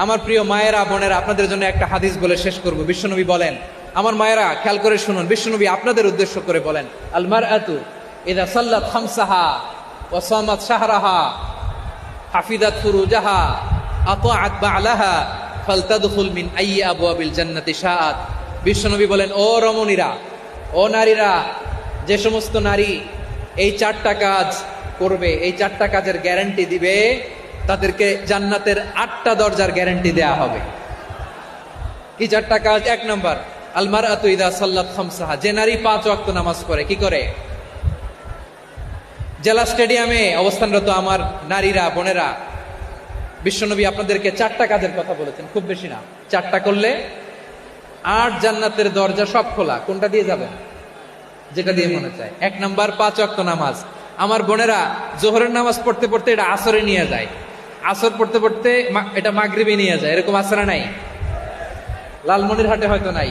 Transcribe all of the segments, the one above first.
আমার প্রিয় মায়েরা বোনেরা, আপনাদের জন্য একটা হাদিস বলে শেষ করব। বিশ্বনবী বলেন, আমার মায়েরা খেয়াল করে শুনুন, বিশ্বনবী আপনাদের উদ্দেশ্য করে বলেন, আল মারআতু ইযা সাল্লাত খামসাহা ওয়া সামাত শাহরাহা হাফিজাত ফুরুজাহা আতাআত বা'লাহা ফালতাদখুল মিন আইয়ি আবওয়াবিল জান্নাতি শাআত। বিশ্বনবী বলেন, ও রমণীরা, ও নারীরা, যে সমস্ত নারী এই চারটা কাজ করবে, এই চারটা কাজের গ্যারান্টি দিবে, তাদেরকে জান্নাতের 8টা দরজার গ্যারান্টি দেয়া হবে। কি চারটা কাজ? 1 নম্বর, আল মারআতু ইযা সাল্লাত খামসাহা, যে নারী 5 ওয়াক্ত নামাজ পড়ে। কি করে? জেলা স্টেডিয়ামে অবস্থানরত আমার নারীরা বোনেরা, বিশ্বনবী আপনাদেরকে 4টা কাজের কথা বলেছেন, খুব বেশি না। 4টা করলে 8 জান্নাতের দরজা সব খোলা। কোনটা দিয়ে যাবেন? যেটা দিয়ে মনে চায়। 1 নম্বর 5 ওয়াক্ত নামাজ। আমার বোনেরা জোহরের নামাজ পড়তে পড়তে এটা আসরে নিয়ে যায়, আসর পড়তে পড়তে এটা মাগরিবে নিয়ে যায়। এরকম আসরা নাই? লালমনিরহাটে হয়তো নাই।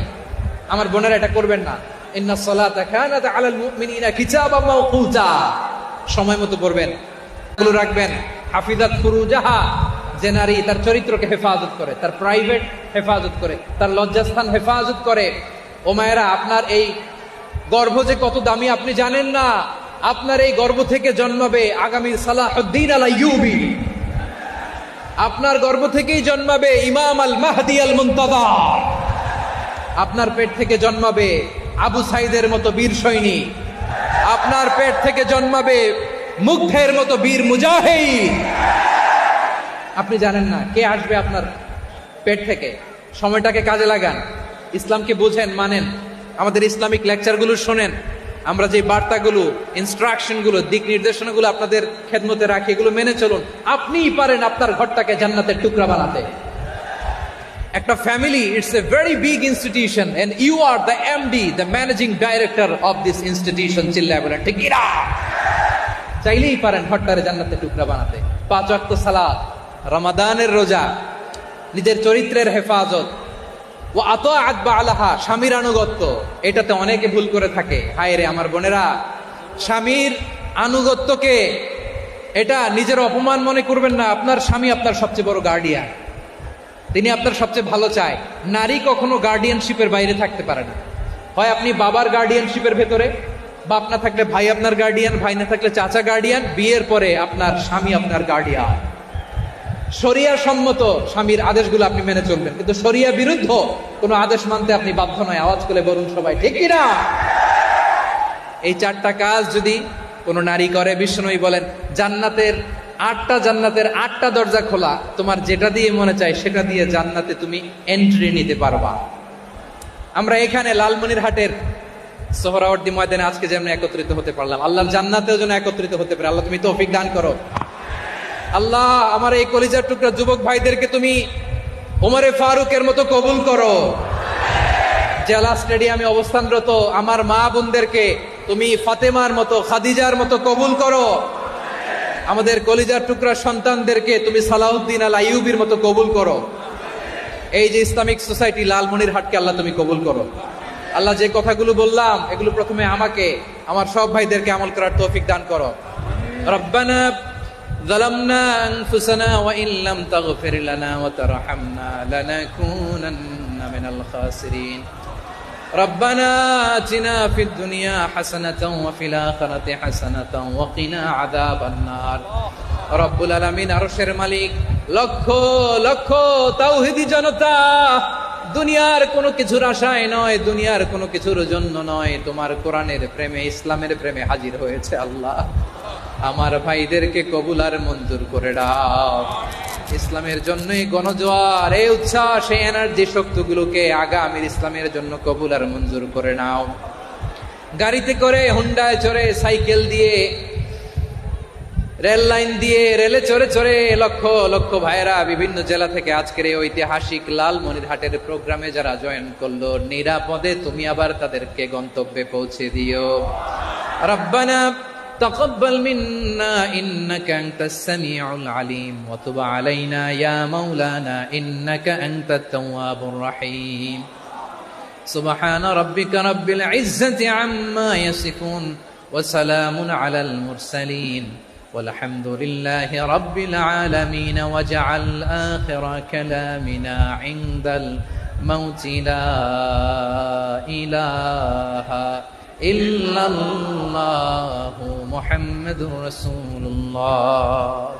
আমার বোনেরা এটা করবেন না। ইন্নাস সালাতা কানাত আলাল মুমিনিনা কিতাবাম মাওকুতা, সময় মতো পড়বেন, এগুলো রাখবেন। হাফিজাত ফুরুজাহা, যে নারী তার চরিত্রকে হেফাজত করে, তার প্রাইভেট হেফাজত করে, তার লজ্জাস্থান হেফাজত করে। ও মায়েরা, আপনার এই গর্ভ যে কত দামি আপনি জানেন না। আপনার এই গর্ভ থেকে জন্মাবে আগামী সালাহুদ্দিন আল আইয়ুবী। আপনার গর্ভ থেকেই জন্মাবে ইমাম আল মাহদি আল মুনতাযর। আপনার পেট থেকে জন্মাবে আবু সাইদের মতো বীর সৈনিক। আপনার পেট থেকে জন্মাবে মুগ্ধের মতো বীর মুজাহিদ। আপনি জানেন না কে আসবে আপনার পেট থেকে। সময়টাকে কাজে লাগান, ইসলামকে বুঝেন, মানেন, আমাদের ইসলামিক লেকচারগুলো শোনেন। আমরা যে বার্তাগুলো, ইনস্ট্রাকশনগুলো, দিক নির্দেশনাগুলো আপনাদের খেদমতে রাখি, এগুলো মেনে চলুন। আপনিই পারেন আপনার ঘরটাকে জান্নাতের টুকরা বানাতে। একটা family, it's a very big institution and you are the MD, the managing director of this institution. চিল্লায় বলেন ঠিক কিনা? চাইলেই পারেন ঘরটারে জান্নাতের টুকরা বানাতে। 5 ওয়াক্ত সালাত, রমাদানের রোজা, নিজের চরিত্রের হেফাজত, ও আতাআত বা'লাহা, স্বামীর আনুগত্য। এটাতে অনেকে ভুল করে থাকে। হায় রে আমার বোনেরা, স্বামীর আনুগত্যকে এটা নিজের অপমান মনে করবেন না। আপনার স্বামী আপনার সবচেয়ে বড় গার্ডিয়ান, তিনি আপনার সবচেয়ে ভালো চায়। নারী কখনো গার্ডিয়ানশিপের বাইরে থাকতে পারে না। হয় আপনি বাবার গার্ডিয়ানশিপের ভেতরে, বাপ না থাকলে ভাই আপনার গার্ডিয়ান, ভাই না থাকলে চাচা গার্ডিয়ান, বিয়ের পরে আপনার স্বামী আপনার গার্ডিয়ান। শরিয়া সম্মত স্বামীর আদেশগুলো আপনি মেনে চলবেন, কিন্তু শরিয়া বিরুদ্ধ কোনো আদেশ মানতে আপনি বাধ্য নয়। আওয়াজ করে বলুন সবাই ঠিক কিনা? এই 4টা কাজ যদি কোনো নারী করে, বিশ্বনবী বলেন জান্নাতের 8টা দরজা খোলা। তোমার যেটা দিয়ে মনে চায় সেটা দিয়ে জান্নাতে তুমি এন্ট্রি নিতে পারবা। আমরা এখানে লালমনিরহাটের সোহরাওয়ার্দী ময়দানে আজকে যেমন একত্রিত হতে পারলাম, আল্লাহর জান্নাতেও যেন একত্রিত হতে পারে। আল্লাহ তুমি তৌফিক দান করো। আল্লাহ আমার এই কলিজার টুকরা যুবক ভাইদেরকে তুমি ওমরে ফারুকের মতো কবুল করো। জেলা স্টেডিয়ামে অবস্থানরত আমার মা বোনদেরকে তুমি ফাতেমার মতো, খাদিজার মতো কবুল করো। আমাদের কলিজার টুকরা সন্তানদেরকে তুমি সালাউদ্দিন আল আইয়ুবীর মতো কবুল করো। এই যে ইসলামিক সোসাইটি লালমনিরহাটকে আল্লাহ তুমি কবুল করো। আল্লাহ যে কথাগুলো বললাম এগুলো প্রথমে আমাকে, আমার সব ভাইদেরকে আমল করার তৌফিক দান করো। রব্বানা ظلمنا أنفسنا وإن لم تغفر لنا وترحمنا لنكونن من الخاسرين ربنا آتنا في الدنيا حسنة وفي الآخرة حسنة وقنا عذاب النار رب العالمين আরশের মালিক, লক্ষ লক্ষ তাওহীদি জনতা দুনিয়ার কোনো কিছুর আশায় নয়, দুনিয়ার কোনো কিছুর জন্য নয়, তোমার কোরআনের প্রেমে, ইসলামের প্রেমে হাজির হয়েছে। আল্লাহ আমার ভাইদেরকে কবুল আর মঞ্জুর করে দাও। ইসলামের জন্যই গণজোয়ার, এই উচ্ছ্বাস, এই এনার্জি শক্তিগুলোকে আগামীর ইসলামের জন্য কবুল আর মঞ্জুর করে নাও। গাড়িতে করে, হুন্ডায় চড়ে, সাইকেল দিয়ে, রেল লাইন দিয়ে, রেলে চড়ে চড়ে লক্ষ লক্ষ ভাইয়েরা বিভিন্ন জেলা থেকে আজকের এই ঐতিহাসিক লালমনিরহাটের প্রোগ্রামে যারা জয়েন করলো, নিরাপদে তুমি আবার তাদেরকে গন্তব্যে পৌঁছে দিও। রব্বানা تقبل منا إنك أنت السميع العليم وتب علينا يا مولانا إنك أنت التواب الرحيم سبحان ربك رب العزة عما يصفون وسلام على المرسلين والحمد لله رب العالمين واجعل آخر كلامنا عند الموت لا إله إلا الله محمد رسول الله